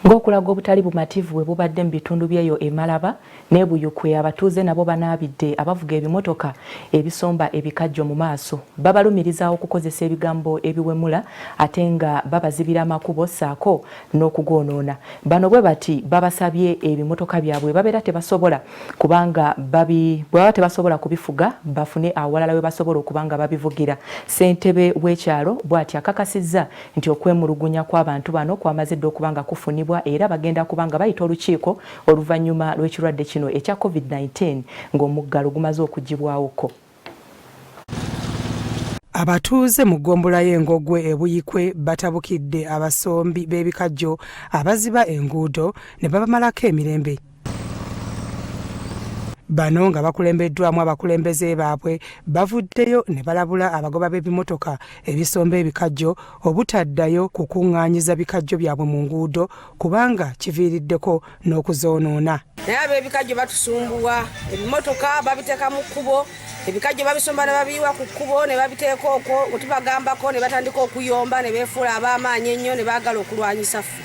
Ng'okulaga obutali bumativu bwe bubadde mu bitundu by'eyo e Malaba ne Buyukwe, abatuuze nabo banaabidde abavuga ebimotoka ebisomba ebikajjo mu maaso. Babalumiriza okukozesa ebigambo ebiwemula ate nga babazibira amakubo ssaako n'okugoonoona. Bano bwe bati babasabye ebimotoka byabwe babeera tebasobola kubanga bw'aba tebasobola kubifuga bafune awalala we basobola okubanga babivugira. Ssentebe w'ekyalo bw'ati akakasizza nti okwemulugunya kw'abantu bano kwamazidde okubanga kufunibwa era bagenda kubanga bayita olukiiko oluvannyuma lw'ekirwadde kino ekya COVID-19 ng'omuggalo gumaze okugibwawoko. Abatuuze mu ggombolola y'Engogwe e Buyikwe batabukidde abasombi b'ebikajjo abaziba enguudo ne babamalako emirembe. Bano nga bakulembeddwamu abakulembeze baabwe bavuddeyo ne balabula abagoba b'ebimotoka ebisomba ebikajjo obutaddayo kukuŋŋaanyiza bikajjo byabwe mu nguudo kubanga kiviiriddeko n'okuzoonoona. Naye ab'ebikajjo batusumbuwa, ebimotoka babiteeka mu kkubo, ebikajjo babisomba ne babiyiwa ku kkubo ne babiteeka okwo, tubagambako ne batandika okuyomba ne beefuula ab'amaanyi ennyo ne baagala okulwanyisa ffe.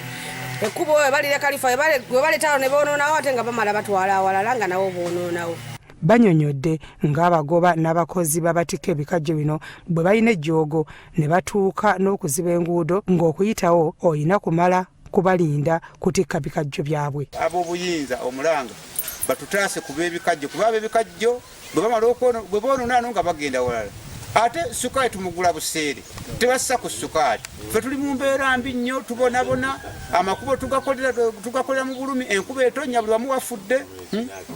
Ekkubo webalire kalifa webaletawo ne boonoonawo ate nga bamala batwala awalala nga nawo boonoonawo. Banyonyodde ng'abagoba n'abakozi babatika ebikajjo bino bwe balina ejjoogo ne batuuka n'okuziba enguudo ng'okuyitawo oyina kumala kubalinda kutikka bikajjo byabwe. Ab'obuyinza omulanga batutaase ku b'ebikajjo kuba ab'ebikajjo bwe bamala bwe boonoona nga bagenda walala. Ate sukaali tumugula buseere tebassa ku sukaali. Ffe tuli mu mbeera mbi nnyo, tubonabona amakubo tugakolera mu bulumi, enkuba etonnya buli wamu wafudde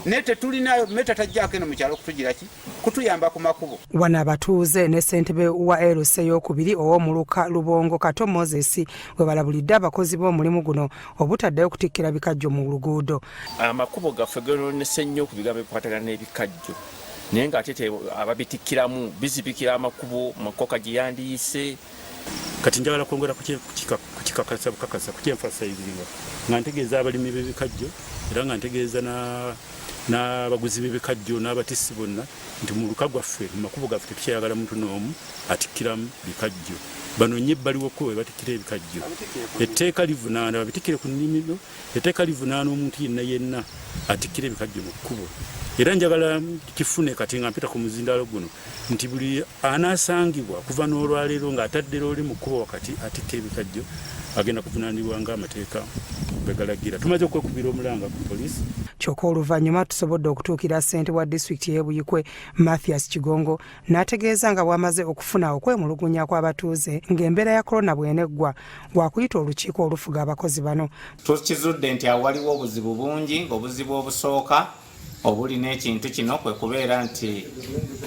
naye tetulinayo meta tajjaako eno mu kyalo kutugira ki kutuyamba ku makubo. Wano abatuuze ne ssentebe wa LC ey'okubiri ow'omuluka Lubongo Kato Moses bwe balabulidde abakozi b'omulimu guno obutaddayo kutikkira bikajjo mu luguudo. Amakubo gaffe ganoonese nnyo ku bigambo ebikwatagana n'ebikajjo. Naye ng'ate ababitikkiramu bizibikira amakubo makoka gye yandiyise. Kati njagala kwongera kukikakasa bukakasa kukyemfasizibwa nga ntegeeza abalimi b'ebikajjo era nga ntegeeza n'abaguzi b'ebikajjo n'abatissi bonna nti mu luka gwaffe mu makubo gaffe tetukyayagala muntu n'omu atikkiramu bikajjo. Bano nnyo ebbaliwoko we batikkira ebikajjo. Etteeka livunaana babitikkire ku nnimiro, etteeka livunaana omuntu yenna atikkira ebikajjo mu kkubo. Era njagala kifune kati nga mpita ku muzindaalo guno nti buli anaasangibwa kuva n'olwaleero ng'atadde looli mu kkubo wakati atikka ebikajjo agenda kuvunaanibwa ng'amateeka bwe galagira. Tumaze okwekubira omulanga ku poliisi. Kyokka oluvannyuma tusobodde okutuukira ssente wa disitulikiti y'e Buyikwe Mathias Kigongo n'ategeeza nga bw'amaze okufuna okwemulugunya kw'abatuuze ng'embeera ya korona bw'eneggwa bw'akuyita olukiiko olufuga abakozi bano. Tukizudde nti awaliwo obuzibu bungi, obuzibu obusooka obuli n'ekintu kino kwe kubeera nti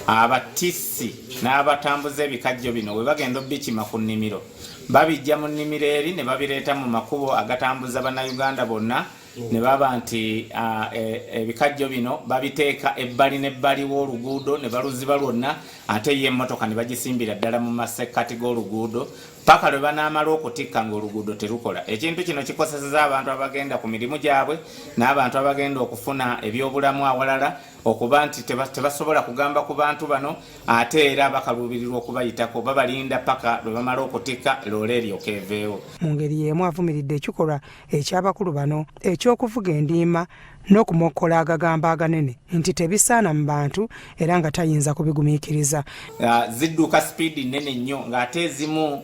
abatissi n'abatambuza ebikajjo bino bwe bagenda obbikima ku nnimiro babijja mu nnimiro eri ne babireeta mu makubo agatambuza bannayuganda bonna ne baba nti ebikajjo bino babiteeka ebbali n'ebbali w'oluguudo ne baluziba lwonna ate ye emmotoka ne bagisimbira ddala mu masekkati g'oluguudo paka lwe banaamala okutikka ng'oluguudo terukola. Ekintu kino kikosezeza abantu abagenda ku mirimu gyabwe n'abantu abagenda okufuna ebyobulamu awalala okuba nti tebasobola kugamba ku bantu bano ate era bakaluubirirwa okubayitako babalinda paka lwe bamala okutikka loole eryoka eveewo. Mu ngeri y'emu avumiridde ekikolwa eky'abakulu bano eky'okuvuga endiima n'okumokola agagamba aganene nti tebisaana mu bantu era nga tayinza kubigumiikiriza. Zidduuka sipiidi nnene nnyo ng'ate ezimu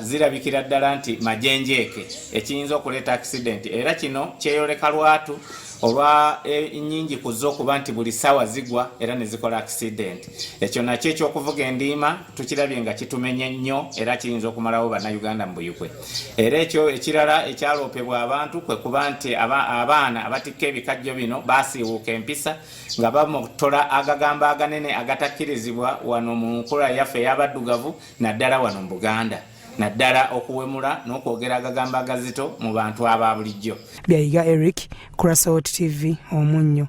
zirabikira ddala nti majenjeeke ekiyinza okuleeta accident era kino kyeyoleka lwatu olwa ennyingi kuzo okuba nti buli ssaawa zigwa era ne zikola accident. Ekyo nakyo ekyokuvuga endiima tukirabye nga kitumenye nnyo era kiyinza okumalawo bannayuganda mu Buyikwe. Era ekyo ekirala ekyaloopebwa abantu kwe kuba nti abaana abatikka ebikajjo bino baasiiwuuka empisa nga bamutola agagamba aganene agatakkirizibwa wano mu nkula yaffe ey'abaddugavu naddala wano mu Buganda. Naddala okuwemula n'okwogera agagamba agazito mu bantu aba bulijjo. Byayiga Eric, Kurasot TV, Omunnyo.